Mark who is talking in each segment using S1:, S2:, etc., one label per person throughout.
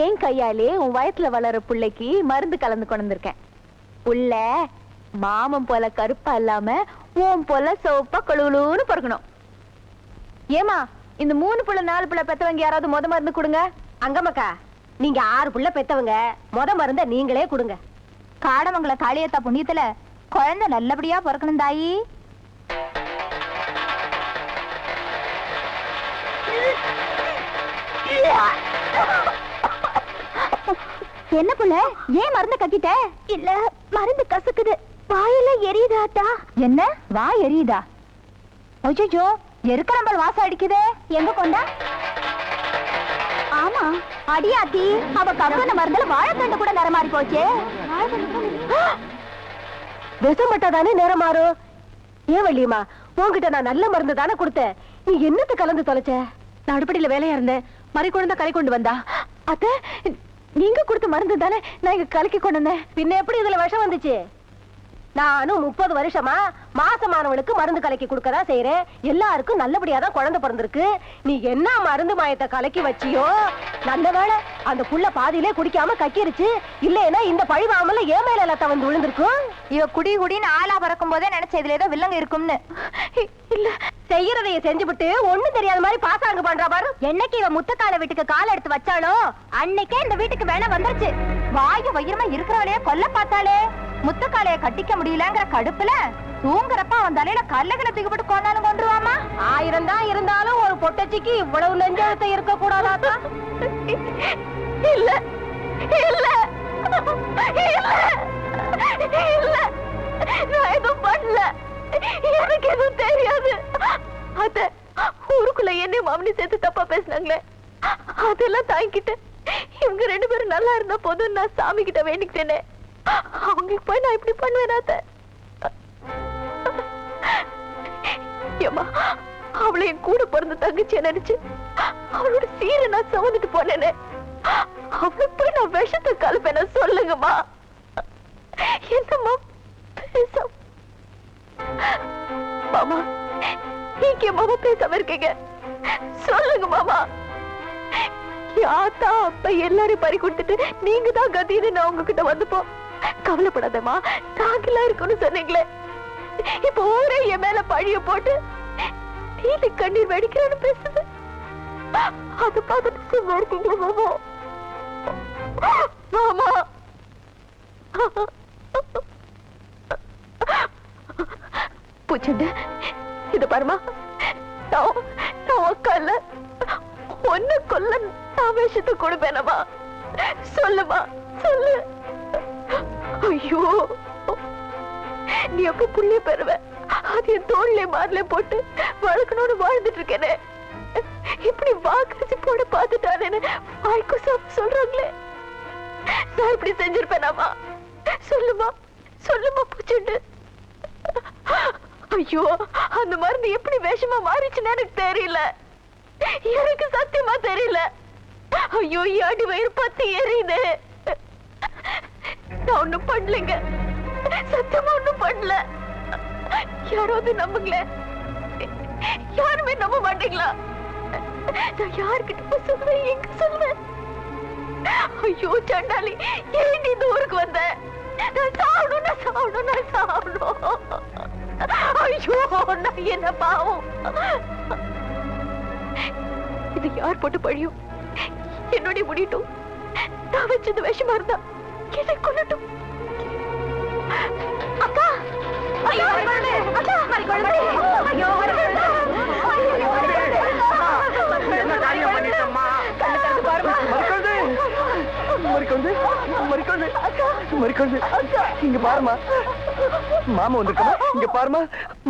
S1: என் கையாலே உன் வயத்துல வளர பிள்ளைக்கு மருந்து கலந்து கொண்டு வந்திருக்கேன். புள்ள மாமன் போல கருப்பா இல்லாம உன் போல சோப்பா கொழுன்னு பொறுக்கணும். ஏமா இந்த 3 புள்ள 4 புள்ள பெத்தவங்க யாராவது முத மருந்து கொடுங்க.
S2: அங்கம்மக்கா, நீங்க 6 புள்ள பெத்தவங்க, முத மருந்த நீங்களே கொடுங்க.
S1: காடமங்கல காளியத்தா புண்ணியத்துல குழந்தை நல்லபடியா பிறக்கணும் தாயி. என்ன புள்ள, ஏன் மருந்து கட்டிட்ட? இல்ல, மருந்து கசக்குது, வாயில எரியுதாத்தா. என்ன வாய் எரியுதா? ஐயோ, எருக்கரம்பல் வாசம் அடிக்குதே. எங்க கொண்டா? ஆமா அடியாத்தி, அவ கவன மருந்துல வாழைத்தண்டு கூட நிறம் மாறி போச்சு.
S2: விஷம் மட்டும் நேரம் மாறும். ஏன் வள்ளியம்மா, உன்கிட்ட நான் நல்ல மருந்து தானே கொடுத்தேன், நீ என்னத்தை கலந்து தொலைச்ச? நான் அடுப்படியில வேலையா இருந்தேன், மறி கொண்டு கலை கொண்டு வந்தா.
S1: அத்த, நீங்க கொடுத்த மருந்து தானே நான் இங்க கலக்கி கொண்டு வந்தேன்.
S2: பின்ன எப்படி இதுல விஷம் வந்துச்சு? நானும் 30 வருஷமா மாசமானவளுக்கு மருந்து கலக்கி கொடுக்கதான் செய்யறேன். எல்லாருக்கும் நல்லபடியா தான் குழந்தை பிறந்திருக்கு. நீ என்ன மருந்து மாயத்தை கலக்கி வச்சியோ, நல்ல வேளை அந்த புள்ள பாதியிலே குடிக்காம கக்கிருச்சு. இல்லைன்னா இந்த பழிவாமல ஏன் மேல எல்லாம் வந்து விழுந்திருக்கும்.
S1: இவ குடி குடின்னு ஆளா பறக்கும் போதே நினைச்ச இதுல ஏதோ வில்லங்க இருக்கும்னு.
S2: இல்ல, செய்யறதைய செஞ்சுபிட்டு ஒண்ணும் தெரியாத மாதிரி பாசாங்க பண்றா பாரு.
S1: என்னைக்கு இவ முத்தக்கால வீட்டுக்கு கால எடுத்து வச்சாலோ அன்னைக்கே இந்த வீட்டுக்கு வேணா வந்துருச்சு. வாயு வயிறுமா இருக்கிறவளையே கொல்ல பார்த்தாலே. முத்தக்காலைய கட்டிக்க முடியலங்கிற கடுப்புல தூங்குறப்ப அவன் தலையில கல்லுகளை தூக்கிப்பட்டு கொண்டாலும் கொண்டுருவாமா.
S2: 1000 தான் இருந்தாலும் ஒரு பொட்டச்சிக்கு இவ்வளவு நெஞ்சத்தை இருக்க கூடாதா?
S1: இல்ல இல்ல இல்ல, நான் எதுவும் பண்ணல, எனக்கு எதுவும் தெரியாது. அத ஊருக்குள்ள என்ன மாமனி சேர்த்து தப்பா பேசினாங்களே, அதெல்லாம் தாங்கிட்டு இவங்க 2 பேரும் நல்லா இருந்த போதும் நான் சாமி கிட்ட வேண்டிக்கிட்டேனே. அவங்களுக்கு போய் நான் இப்படி பண்ணுவேன். அவளை என் கூட பிறந்த தங்கச்சிய நினைச்சு அவளோட சீரை நான் சுமந்துட்டு போனேனே, அவளுக்கு போய் நான் விஷத்தை கலப்பேன. சொல்லுங்கம்மா, என்னம்மா பேச மாமா, நீங்க மாமா பேசாம இருக்கீங்க? சொல்லுங்க மாமா. யாத்தா அப்ப எல்லாரையும் பறி கொடுத்துட்டு நீங்க தான் கத்தின்னு நான் உங்ககிட்ட வந்துப்போம். கவலைப்படாதம்மா, நாங்கெல்லாம் இருக்கணும்னு சொன்னீங்களே, இப்ப ஊரே என் மேல பழிய போட்டு நீல கண்ணீர் வெடிக்கிறான்னு பேசுது. அது பார்த்துட்டு சும்மா இருக்கீங்களா மாமா? மாமா, பூச்சண்டு, இது பாருமா, நான் உக்கால ஒன்னு கொல்ல நான் விஷத்தை கொடுப்பேனமா. சொல்லுமா, சொல்லு. ஐயோ, நீ எப்ப புள்ளிய பெறுவ? அது என் தோல்ல மார்ல போட்டு வளர்க்கணும்னு வாழ்ந்துட்டு இருக்கேனே, இப்படி வாக்கரிச்சு போட பாத்துட்டானேன்னு வாய்க்கு சொல்றாங்களே, நான் இப்படி செஞ்சிருப்பேனாமா? சொல்லுமா, சொல்லுமா பூச்சண்டு. ஐயோ, அந்த மருந்து எப்படி வேஷமா மாறிச்சுன்னு எனக்கு தெரியல, எனக்கு சத்தியமா தெரியல. ஐயோ, அடி வயிறு பத்தி எரியுது. நான் ஒண்ணும் பண்ணலைங்க, சத்தியமா ஒண்ணும் பண்ணல. யாராவது நம்புங்களே, யாருமே நம்ப மாட்டீங்களா? நான் யாருக்கிட்ட போய் சொல்லுவேன், எங்க சொல்லுவேன்? ஐயோ சண்டாளி, ஏன் இந்த ஊருக்கு வந்த? நான் சாவணும், நான் சாவணும், நான் சாவணும். ஐயோ, நான் என்ன பாவம்? இது யார் போட்டு பழியும் என்னுடைய முடியட்டும். நான் வச்சது விஷமா இருந்தா என்னை கொல்லட்டும். அக்கா, ஐயோ அக்கா, ஐயோ
S3: இங்க பாருமா, மாமா வந்திருக்கா, இங்க பாருமா.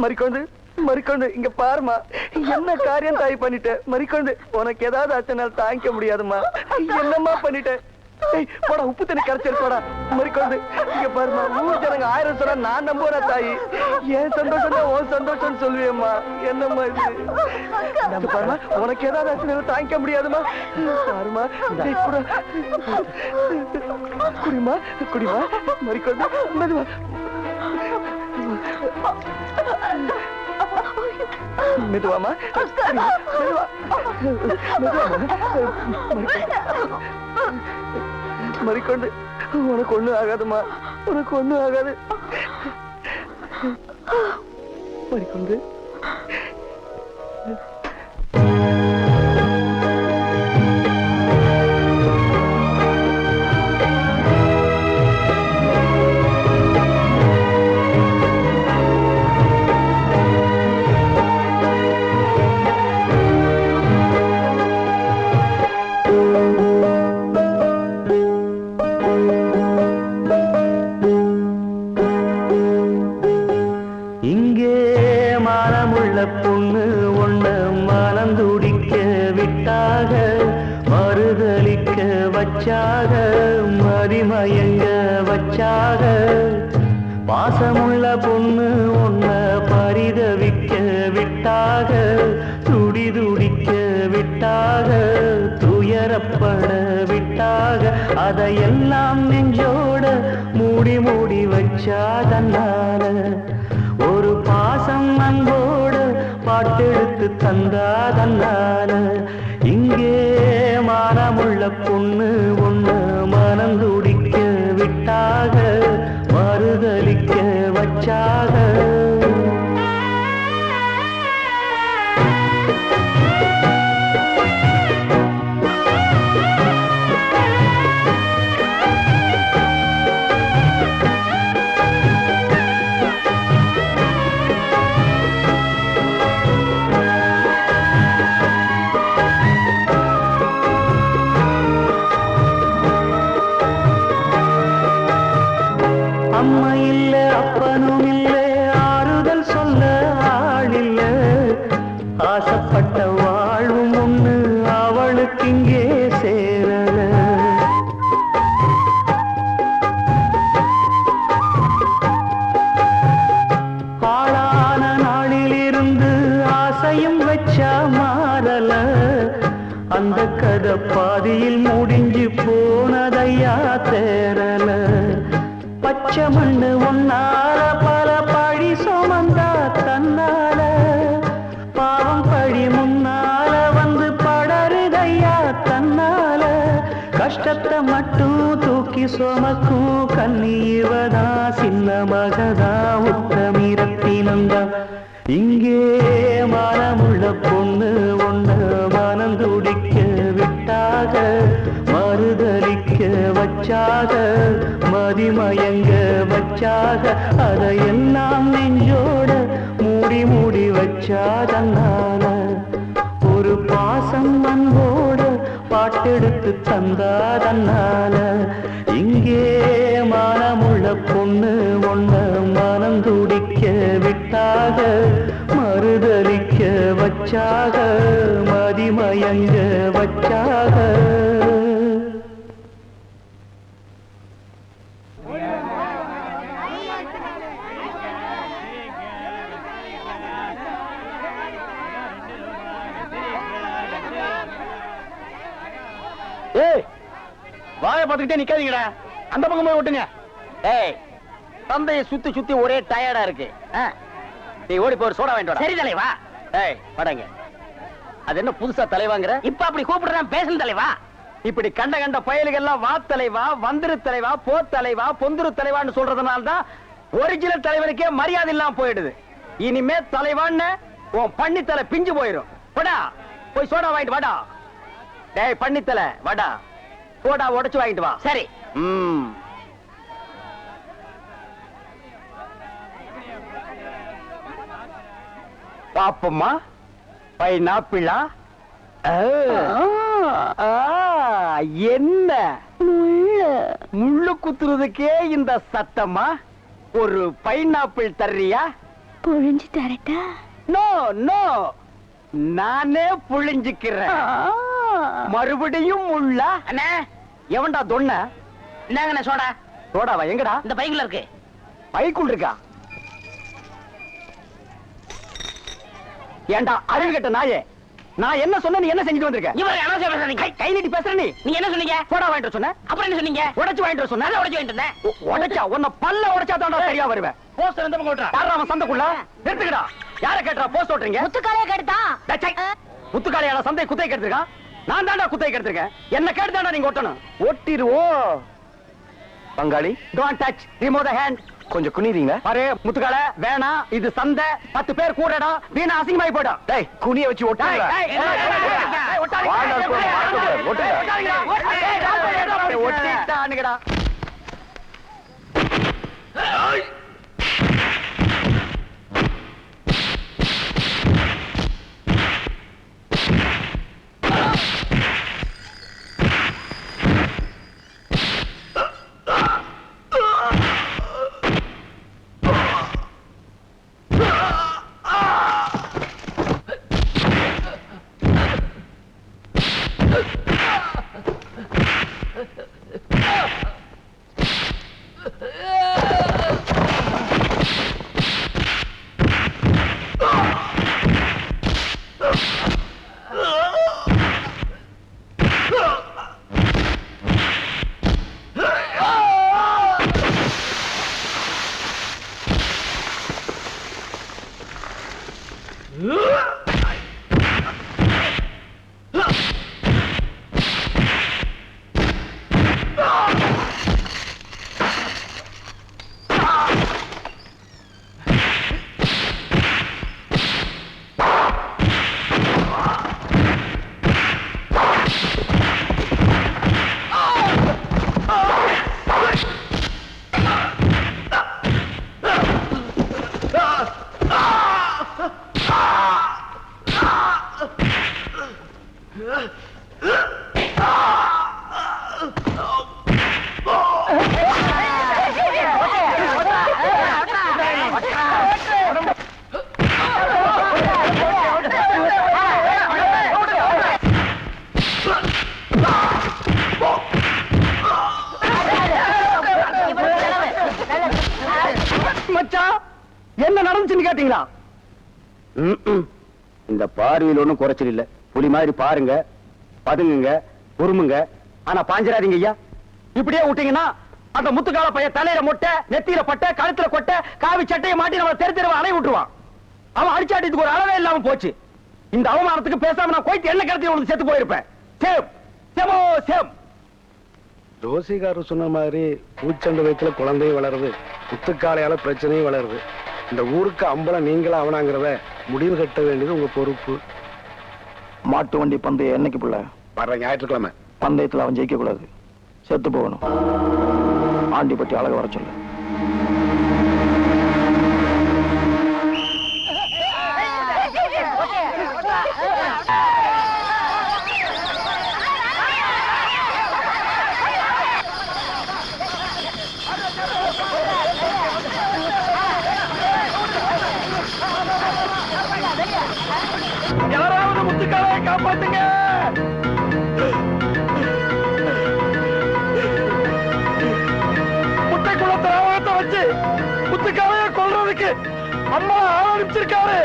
S3: மறிக்கொண்டு மறிக்கொண்டு இங்க பாருமா, என்ன காரியம் தாய் பண்ணிட்ட? மறிக்கொண்டு உனக்கு ஏதாவது ஆச்சனால் தாங்கிக்க முடியாதுமா. என்னம்மா பண்ணிட்ட? போடா, உப்பு தண்ணி கரைச்சி எடுத்துடா. மறிக்கொண்டு இங்க பாருமா, ஊர் ஜனங்க 1000 சொன்னா நான் நம்புறேன் தாயி. ஏன் சந்தோஷம் தான் உன் சந்தோஷம் சொல்லுவேம்மா. என்னம்மா இது? பாருமா, உனக்கு ஏதாவது ஆச்சனால் தாங்கிக்க முடியாதுமா. பாருமா, குடிமா குடிமா. மறிக்கொண்டு மெதுவா. மெதுவாமா மெதுவா மறிக்கொண்டு உனக்கு ஒண்ணும் ஆகாதுமா உனக்கு ஒண்ணும் ஆகாது மறிக்கொண்டு பொண்ணு ஒண்ண மனந்துடிக்க விட்டாக மறுதலிக்க வச்சாக மதிமயங்க வச்சாக பாசமுள்ள பொண்ணு ஒண்ண பரிதவிக்க விட்டாக துடிதுடிக்க விட்டாக துயரப்பட விட்டாக அதையெல்லாம் நெஞ்சோட மூடி மூடி வச்சாதன்னால ஒரு பாசம் அன்போடு பாட்டெடுத்து தந்தாதன்னால இங்கே மானமுள்ள பொண்ணு ஒண்ணு மனந்துடிக்க விட்டாக மறுதலிக்க வச்சாக அம்மா இல்ல அப்பனும் இல்ல ஆறுதல் சொல்ல ஆளில்ல ஆசைப்பட்ட வாழ்வும் ஒண்ணு அவளுக்கு இங்கே சேரல ஆளான நாளிலிருந்து ஆசையும் வச்சா மாறல அந்த கதை பாதியில் முடிஞ்சு போனதையா தேரல பச்சை மண்ணு ஒன்னால பல பழி சுமந்தா தன்னால பாவம் பழி முன்னால வந்து படருதையா தன்னால கஷ்டத்தை மட்டும் தூக்கி சுமக்கும் கண்ணீவதா சின்ன மகதா உத்தமிரத்தினந்தா இங்கே மனமுள்ள பொண்ணு ஒண்ணு மனந்துடிக்க விட்டாக மறுதலிக்க வச்சாக மதிமயங்க வச்சாக அதையெல்லாம் நெஞ்சோட மூடி மூடி வச்சாதன்னால ஒரு பாசம் அன்போடு பாட்டெடுத்து தந்தாதன்னால இங்கே மனமுள்ள பொண்ணு ஒண்ணு மனம் துடிக்க விட்டாக மறுதலிக்க வச்சாக மதிமயங்க வச்சாக வாயை பார்த்துக்கிட்டே நிக்காதீங்கடா அந்த பக்கம் போய் விட்டுங்க ஏய் தந்தையை சுத்தி சுத்தி ஒரே டயர்டா இருக்கு நீ ஓடி போய் சோடா வாங்கிட்டு வா சரி தலைவா ஏய் படங்க அது என்ன புதுசா தலைவாங்கற இப்ப அப்படி கூப்பிடுறான் பேசல தலைவா இப்படி கண்ட கண்ட பயலுகெல்லாம் வா தலைவா வந்திரு தலைவா போ தலைவா பொந்துரு தலைவான்னு சொல்றதுனால தான் ஒரிஜினல் தலைவனுக்கே மரியாதை இல்லாம போயிடுது இனிமே தலைவான்னு உன் பண்ணித்தலை பிஞ்சு போயிடும் போடா போய் சோடா வாங்கிட்டு வாடா டேய் பண்ணித்தலை வாடா போடா உடைச்சு வாங்கிட்டு வா சரி பாப்பம்மா பைனாப்பிளா என்ன முள்ளு குத்துறதுக்கே இந்த சத்தமா ஒரு பைனாப்பிள் தர்றியா
S1: புழிஞ்சு தரட்டா
S3: நோ நோ நானே புழிஞ்சுக்கிறேன் மறுபடியும் முள்ளா அண்ணே எவன்டா தொன்ன என்னங்கண்ணே சோடா சோடாவா எங்கடா இந்த பைக்குள்ள இருக்கு பைக்குள் இருக்கா ஏண்டா அறிவு கட்ட நாயே நான் என்ன சொன்ன நீ என்ன செஞ்சுட்டு வந்திருக்க இவரை அனாவசிய பேசுறீங்க கை நீட்டி பேசுற நீ என்ன சொன்னீங்க சோடா வாங்கிட்டு சொன்ன அப்புறம் என்ன சொன்னீங்க உடைச்சு வாங்கிட்டு சொன்ன உடைச்சு வாங்கிட்டு இருந்தேன் உடைச்சா உன்னை பல்ல உடைச்சா தான்டா சரியா வருவேன் போஸ்டர் எந்த பக்கம் விட்டுறா யாரா அவன் சந்தைக்குள்ள நிறுத்துக்கடா
S4: யார கேட்டா போஸ்ட் ஓட்டுறீங்க?
S2: முத்துக்காலைய கேட்டுதான்.
S4: முத்துக்காலையால சந்தை குத்தை கேட்டிருக்கா? நான் தாண்டா குத்தை கேட்டிருக்கேன். என்ன கேட்டு தாண்டா நீங்க ஓட்டணும்.
S3: ஓட்டிடுவோம். பங்காளி,
S4: don't touch, remove the hand.
S3: கொஞ்சம் குனிறீங்க.
S4: பாரு முத்துக்கால வேணாம், இது சந்தை, 10 பேர் கூடடா, வீணா அசிங்கமாயி போய்டும்.
S3: டேய் குனிய வச்சு ஓட்டுங்க.
S4: ஒட்டிட்டானுங்கடா. என்ன நடந்துச்சுன்னு கேட்டீங்களா? இந்த பார்வையில் ஒண்ணும் குறைச்சல் இல்ல. புலி மாதிரி பாருங்க, பதுங்குங்க, உருமுங்க, ஆனா பாஞ்சிராதீங்க ஐயா. இப்படியே விட்டீங்கன்னா அந்த முத்துக்கால பைய தலையில மொட்டை, நெத்தியில பட்டை, கழுத்துல கொட்டை, காவி சட்டையை மாட்டி நம்ம தெரு தெருவ அலை விட்டுருவான். அவன் அடிச்சாட்டிக்கு ஒரு அளவே இல்லாம போச்சு. இந்த அவமானத்துக்கு பேசாம நான் கோயிட்டு என்ன கடத்தி உனக்கு செத்து போயிருப்பேன். Same சேமோ same.
S5: ஜோசிகாரர் சொன்ன மாதிரி பூச்சண்ட வயத்துல குழந்தையும் வளருது, முத்துக்காலையால பிரச்சனையும் வளருது. இந்த ஊருக்கு அம்பலம் நீங்களா அவனாங்கிறத முடிவு கட்ட வேண்டியது உங்க பொறுப்பு.
S3: மாட்டு வண்டி பந்தயம் என்னைக்கு புள்ள?
S5: வர்ற ஞாயிற்றுக்கிழமை.
S3: பந்தயத்துல அவன் ஜெயிக்க கூடாது, செத்து போகணும். ஆண்டிப்பட்டி அழக வர சொல்லு.
S4: யாராவது முத்துக்காலையை காப்பாத்துங்க. முட்டை குளத்தை ஆவணத்தை வச்சு முத்துக்காலையை கொல்றதுக்கு அம்மா ஆரம்பிச்சிருக்காரு.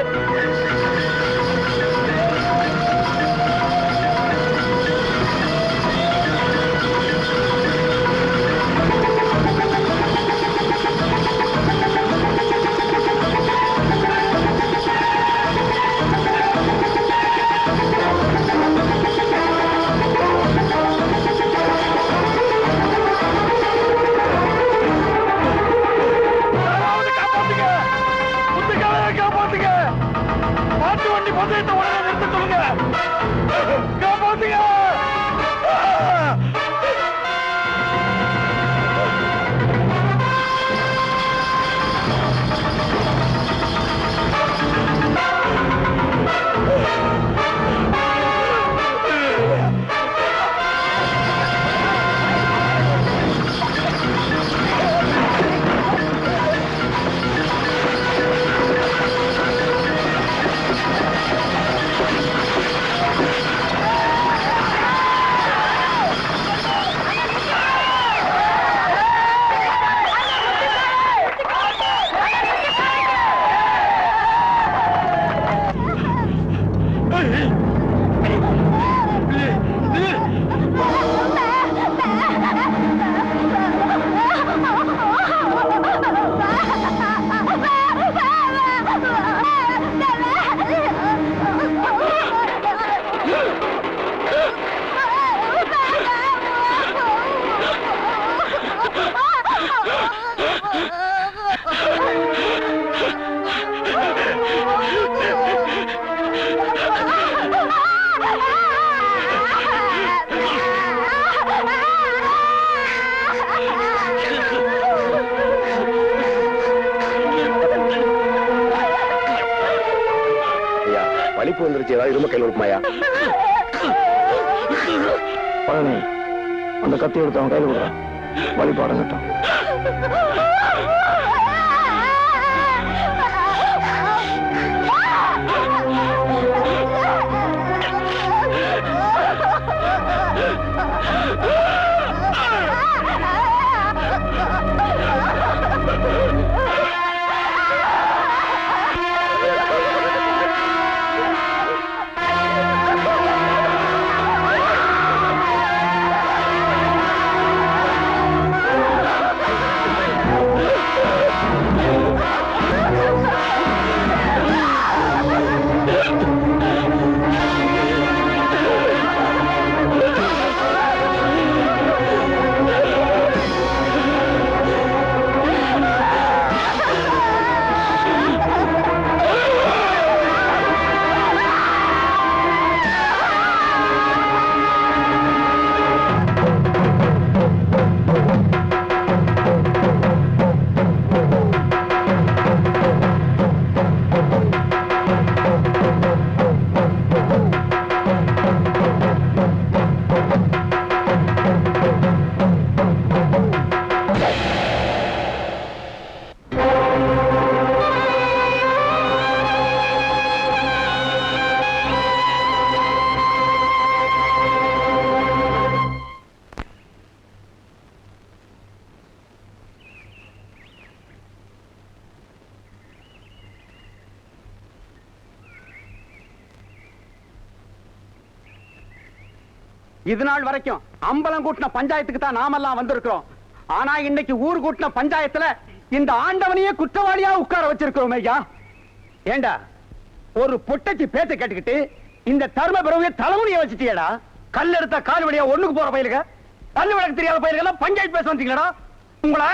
S4: மாட்டு வண்டி பந்தயத்தை உடனே நிறுத்த சொல்லுங்க. காப்பாத்துங்க.
S5: வலிப்பு வந்துருச்சு, ஏதாவது இரும கையில் கொடுக்குமாயா?
S3: பழனி, அந்த கத்தி எடுத்து அவன் கையில் கொடுறான், வலிப்பு அடங்கட்டும்.
S4: இது நாள் வரைக்கும் அம்பலம் கூட்டின பஞ்சாயத்துக்கு தான் நாமெல்லாம் வந்திருக்கிறோம். ஆனா இன்னைக்கு ஊர் கூட்டின பஞ்சாயத்துல இந்த ஆண்டவனையே குற்றவாளியா உட்கார வச்சிருக்கிறோம் ஐயா. ஏண்டா ஒரு பொட்டச்சி பேச்ச கேட்டுக்கிட்டு இந்த தர்ம பிறவைய தலைமுடிய வச்சுட்டியடா. கல் எடுத்த கால் வழியா ஒண்ணுக்கு போற பயிலுங்க, பல்லு விளக்கு தெரியாத பயில்கள் பஞ்சாயத்து பேச வந்தீங்களா? உங்களை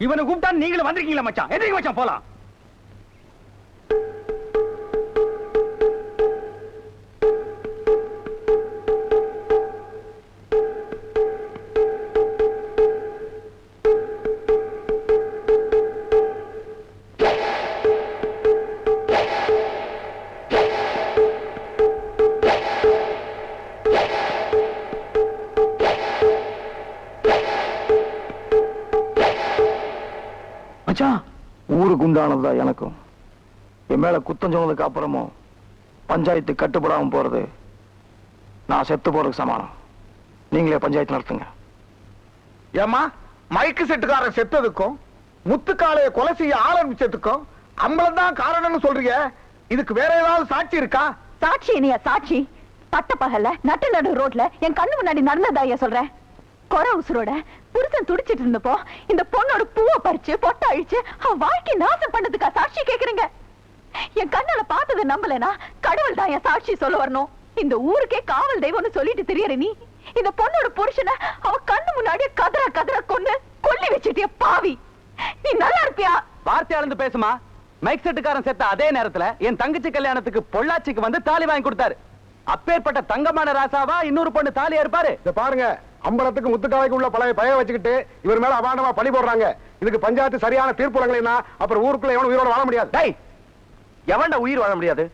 S4: இவனை கூப்பிட்டா நீங்களும் வந்திருக்கீங்களா மச்சான்? எதுக்கு மச்சான் போலாம்?
S3: ஊருக்கு உண்டானதா எனக்கும். என் மேல குத்தம் சொன்னதுக்கு அப்புறமும் பஞ்சாயத்து கட்டுப்படாம போறது நான் செத்து போறதுக்கு சமானம். நீங்களே பஞ்சாயத்து நடத்துங்க.
S5: ஏமா மைக்கு செட்டுக்காரன் செத்ததுக்கும் முத்துக்காளைய கொலை செய்ய ஆரம்பிச்சதுக்கும் அம்பலம் தான் காரணம்னு சொல்றீங்க. இதுக்கு வேற ஏதாவது சாட்சி இருக்கா?
S1: சாட்சி இனியா சாட்சி? பட்ட பகல்ல நட்டு நடு ரோட்ல என் கண்ணு முன்னாடி நடந்ததாயா சொல்றேன். கொரை உசுரோட புருஷன் துடிச்சிட்டு இருந்தப்போ இந்த பொண்ணோட பூவை பறிச்சு பொட்ட அழிச்சு அவன் வாழ்க்கை நாசம் பண்ணதுக்கா சாட்சி கேக்குறீங்க? என் கண்ணால பார்த்ததை நம்பலனா கடவுள் தான் என் சாட்சி சொல்ல வரணும். இந்த ஊருக்கே காவல் தெய்வம்னு சொல்லிட்டு தெரியற நீ இந்த பொண்ணோட புருஷனை அவ கண்ணு முன்னாடியே கதற கதற கொண்டு கொல்லி வச்சிட்டிய பாவி. நீ நல்லா இருப்பியா?
S4: வார்த்தை அளந்து பேசுமா. மைக் செட்டுக்காரன் செத்த அதே நேரத்துல என் தங்கச்சி கல்யாணத்துக்கு பொள்ளாச்சிக்கு வந்து தாலி வாங்கி கொடுத்தாரு. அப்பேற்பட்ட தங்கமான ராசாவா இன்னொரு பொண்ணு தாலியா இருப்பாரு?
S5: இத பாருங்க, அம்பலத்துக்கு முத்துக்காலைக்கு உள்ள பழைய பய வச்சுக்கிட்டு இவர் மேல அபாண்டமா பழி போடுறாங்க. இதுக்கு பஞ்சாயத்து சரியான தீர்ப்பு வழங்கலைன்னா அப்புறம் ஊருக்குள்ள எவனும் உயிரோட வாழ முடியாது.
S3: டேய், எவன்டா உயிர் வாழ முடியாது?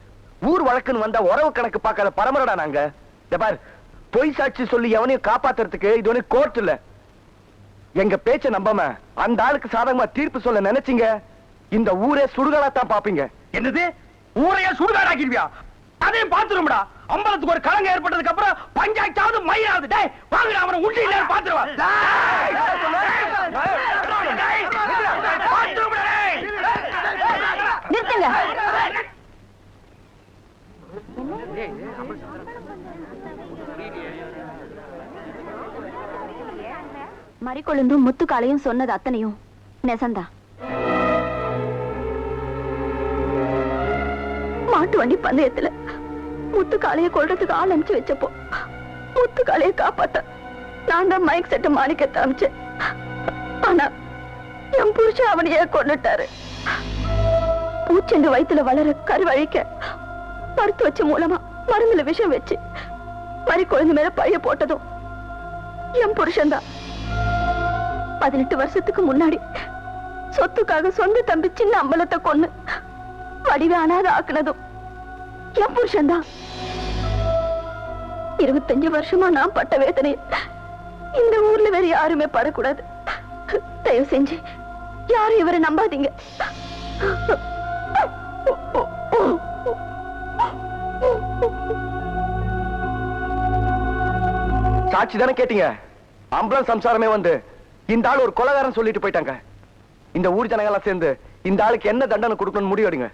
S3: ஊர் வழக்குன்னு வந்தா உறவு கணக்கு பார்க்காத பரமரடா நாங்க. இந்த பார், பொய் சாட்சி சொல்லி எவனையும் காப்பாத்துறதுக்கு இது ஒண்ணு கோர்ட் இல்ல. எங்க பேச்ச நம்பாம அந்த ஆளுக்கு சாதகமா தீர்ப்பு சொல்ல நினைச்சீங்க, இந்த ஊரே சுடுகாடாத்தான் பாப்பீங்க.
S4: என்னது? ஊரையா சுடுகாடாக்கிடுவியா? அதையும் பாத்துரும்டா. அம்பலத்துக்கு ஒரு கலங்க ஏற்பட்டதுக்கு அப்புறம் பஞ்சாயத்தாவது மயிலாவது. டேய் வாங்கடா, அவனை உள்ள இல்ல பாத்துருவா.
S1: நிறுத்துங்க. மறிக்கொழுந்தும் முத்துக்காலையும் சொன்னது அத்தனையும் நெசந்தா. மாட்டு வண்டி பந்தயத்துல முத்துக்காலைய கொல்றதுக்கு ஆள் அனுப்பிச்சு வச்சப்போ முத்துக்காலைய காப்பாத்த நான் தான் மைக் செட்டு மாணிக்கத்தை அனுப்பிச்சேன். ஆனா என் புருஷன் அவனையே கொண்டுட்டாரு. பூச்செண்டு வயித்துல வளர கருவழிக்க மருத்து வச்சு மூலமா மருந்துல விஷம் வச்சு மறிக்கொழுந்து மேல பழைய போட்டதும் என் புருஷன் தான். 18 வருஷத்துக்கு முன்னாடி சொத்துக்காக சொந்த தம்பி சின்ன அம்பலத்தை கொன்னு வடிவே அனாத ஆக்குனதும் என் புருஷன் தான். 25 வருஷமா நான் பட்ட வேதனை இந்த ஊர்ல வேற யாருமே படக்கூடாது. தயவு செஞ்சு யாரும் இவரை நம்பாதீங்க.
S3: சாட்சி தானே கேட்டீங்க? அம்பலம் சம்சாரமே வந்து இந்த ஆள் ஒரு கொலைகாரன் சொல்லிட்டு போயிட்டாங்க. இந்த ஊர் ஜனங்கள்லாம் சேர்ந்து இந்த ஆளுக்கு என்ன தண்டனை கொடுக்கணும்னு முடிவெடுங்க.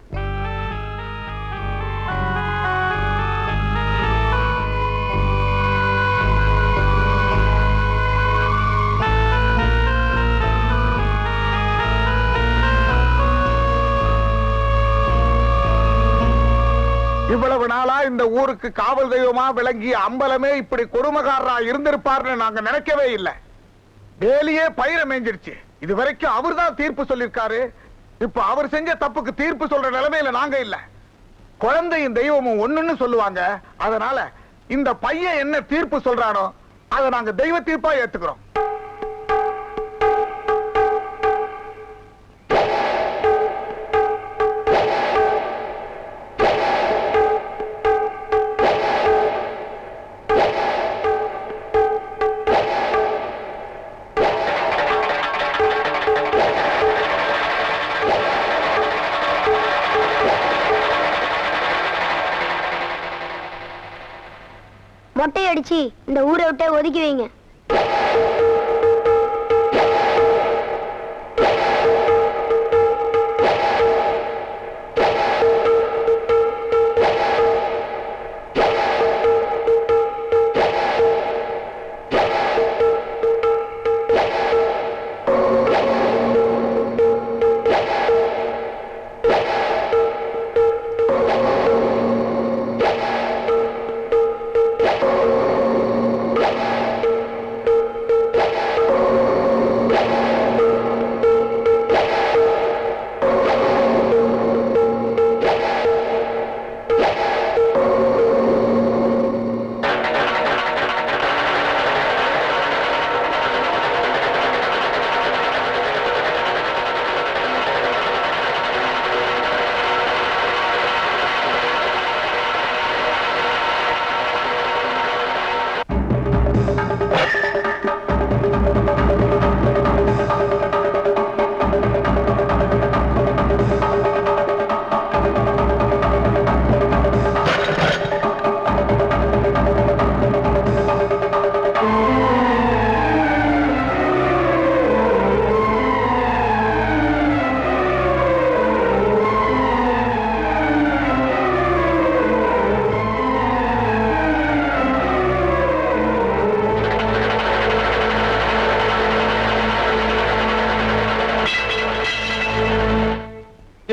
S6: இவ்வளவு நாளா இந்த ஊருக்கு காவல் தெய்வமா விளங்கிய அம்பலமே இப்படி கொடுமைக்காரரா இருந்திருப்பார்னு நாங்க நினைக்கவே இல்லை. வேலியே பயிரை மேஞ்சிருச்சு. இது வரைக்கும் அவர் தான் தீர்ப்பு சொல்லிருக்காரு. இப்ப அவர் செஞ்ச தப்புக்கு தீர்ப்பு சொல்ற நிலைமையில நாங்க இல்ல. குழந்தையும் தெய்வமும் ஒண்ணுன்னு சொல்லுவாங்க. அதனால இந்த பையன் என்ன தீர்ப்பு சொல்றானோ அதை நாங்க தெய்வ தீர்ப்பா ஏத்துக்கிறோம்.
S7: மொட்டை அடிச்சு இந்த ஊரை விட்டு ஒதுக்கி வைங்க.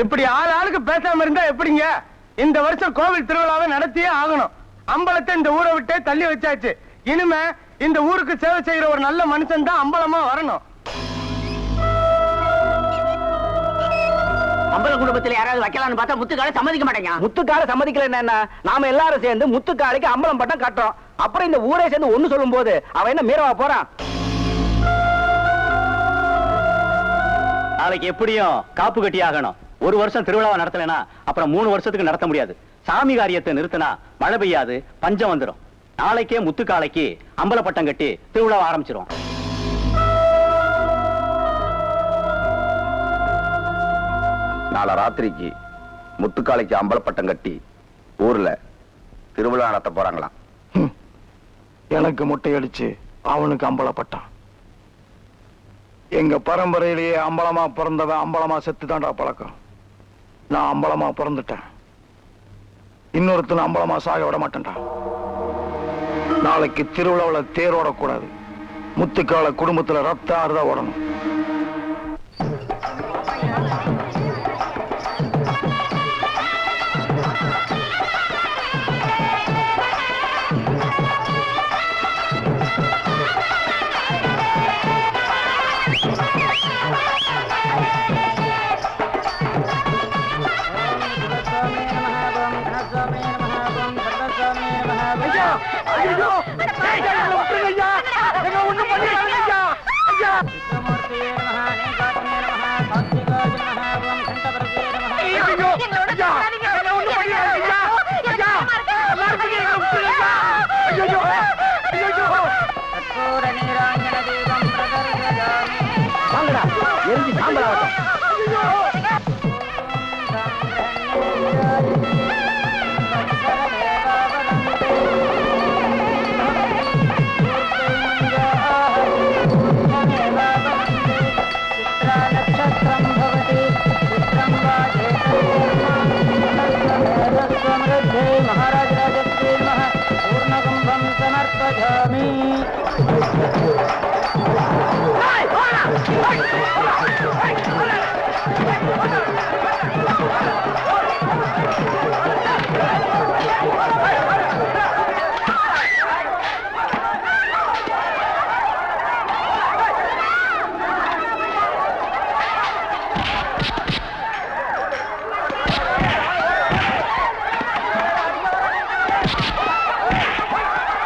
S3: இப்படி ஆள் ஆளுக்கு பேசாம இருந்தா எப்படிங்க? இந்த வருஷம் கோவில் திருவிழாவை நடத்தியே ஆகணும். அம்பலத்தை இந்த ஊரை விட்டே தள்ளி வச்சாச்சு. இனிமே இந்த ஊருக்கு சேவை செய்யற ஒரு நல்ல மனுஷன் தான் அம்பலமா வரணும்.
S8: அம்பல குடும்பத்துல யாராவது வைக்கலாம்னு பார்த்தா முத்துக்கால சம்மதிக்க மாட்டேங்க.
S3: முத்துக்கால சம்மதிக்கல என்ன? நாம எல்லாரும் சேர்ந்து முத்துக்காலைக்கு அம்பலம் பட்டம் கட்டுறோம். அப்புறம் இந்த ஊரே சேர்ந்து ஒண்ணு சொல்லும் போது அவன் என்ன மீறவா போறான்?
S4: நாளைக்கு எப்படியும் காப்பு கட்டி ஆகணும். ஒரு வருஷம் திருவிழாவை நடத்தலைன்னா அப்புறம் 3 வருஷத்துக்கு நடத்த முடியாது. சாமி காரியத்தை நிறுத்தினா மழை பெய்யாது, பஞ்சம் வந்துடும். நாளைக்கே முத்துக்காலைக்கு அம்பலப்பட்டம் கட்டி திருவிழாவை ஆரம்பிச்சிரும்.
S5: நாளை ராத்திரிக்கு முத்துக்காலைக்கு அம்பலப்பட்டம் கட்டி ஊர்ல திருவிழா நடத்த போறாங்களாம்.
S3: எனக்கு முட்டை அடிச்சு அவனுக்கு அம்பலப்பட்டான். எங்க பரம்பரையிலேயே அம்பலமா பிறந்தவன் அம்பலமா செத்து தாண்டா பழக்கம். நான் அம்பலமா பிறந்துட்டேன். இன்னொருத்தன் அம்பலமா சாக விட மாட்டேன்டா. நாளைக்கு திருவிழாவில் தேரோடக்கூடாது. முத்துக்கால குடும்பத்துல ரத்த ஆறுதா ஓடணும்.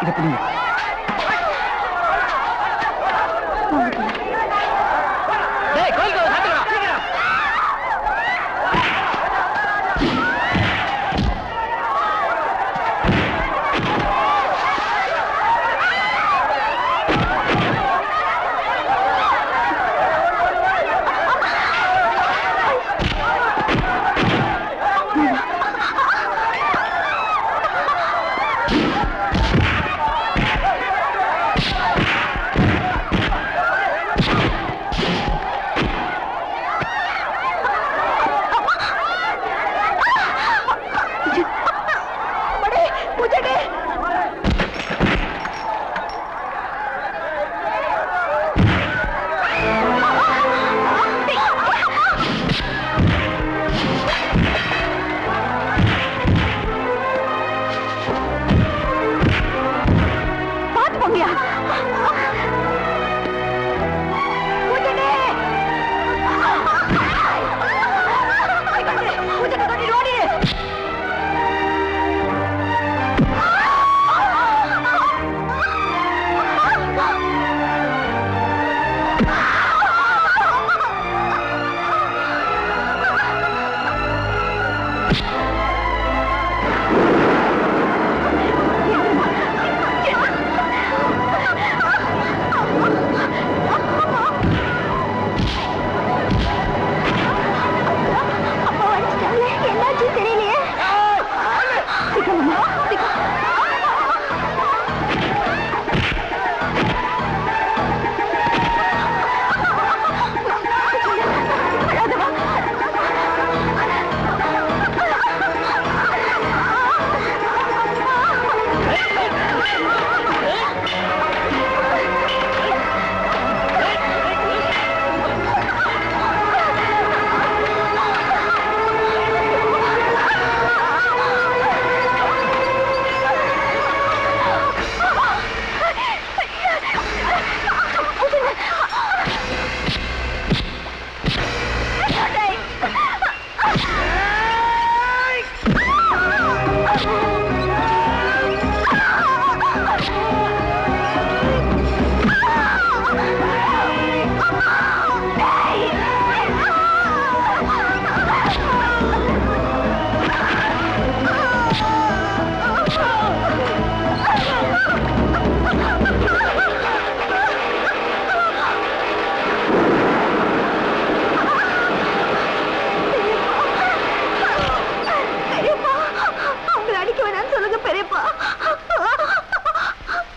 S3: இதை பிடிங்க.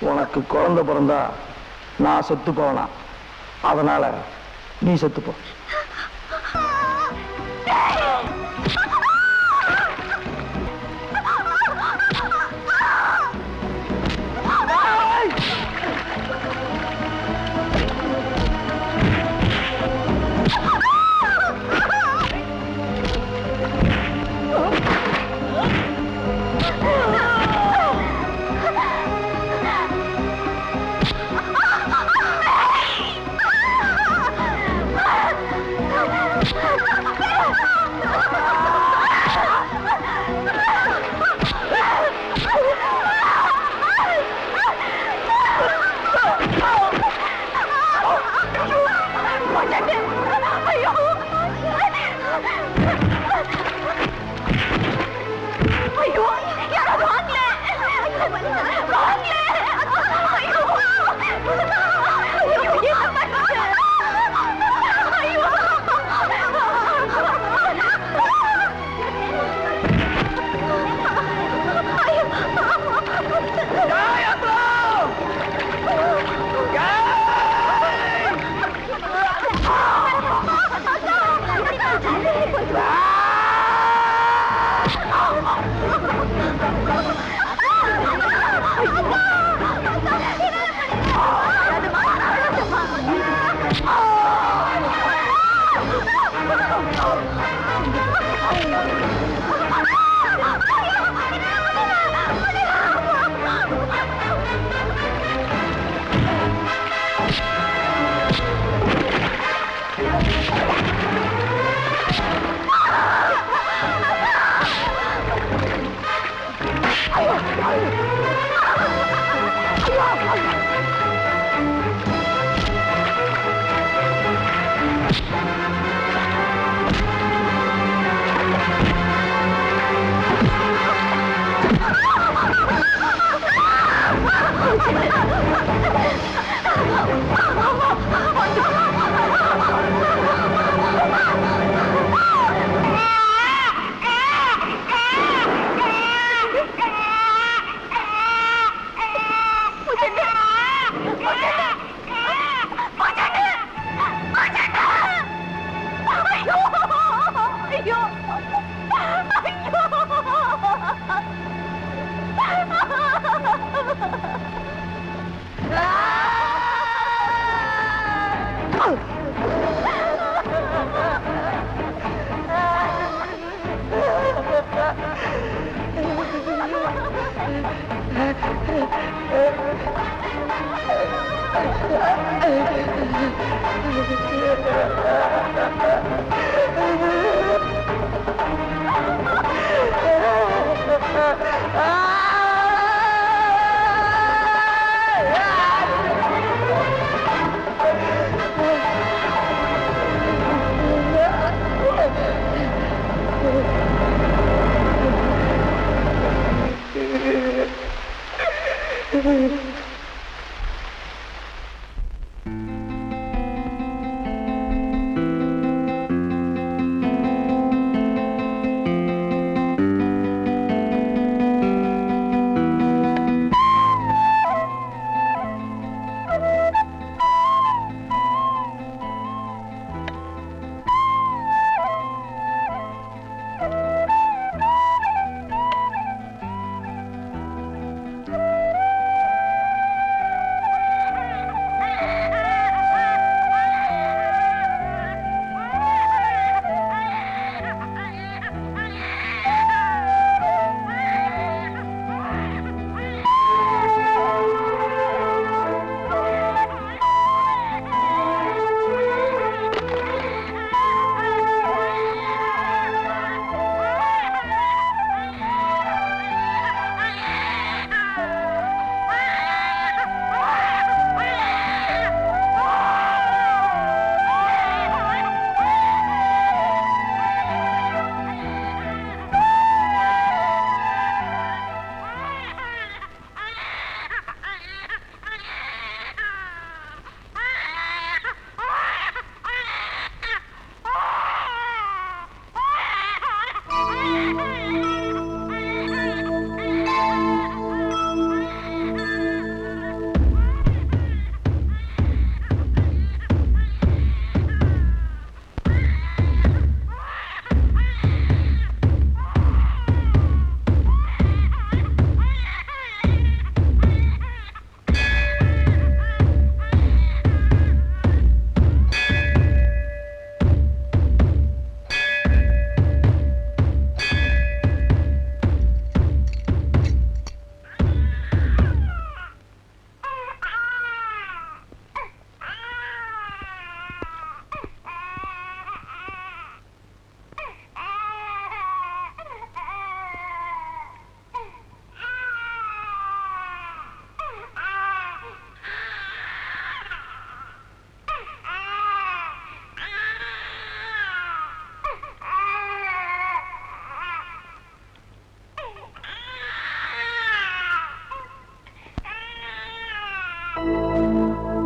S3: உனக்கு குழந்தை பிறந்தா நான் செத்து போகலாம், அதனால நீ செத்து போ.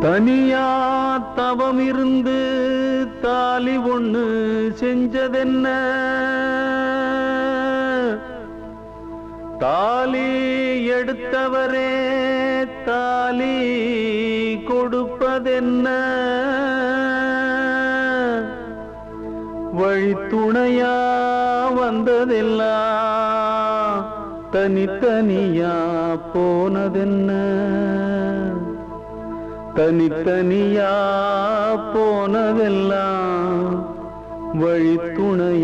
S9: தனியா தவம் இருந்து தாலி ஒண்ணு செஞ்சதென்ன, தாலி எடுத்தவரே தாலி கொடுப்பதென்ன, வழித்துணையா வந்ததெல்லாம் தனித்தனியா போனதென்ன, தனித்தனியா போனதெல்லாம் வழித்துணையானதென்ன.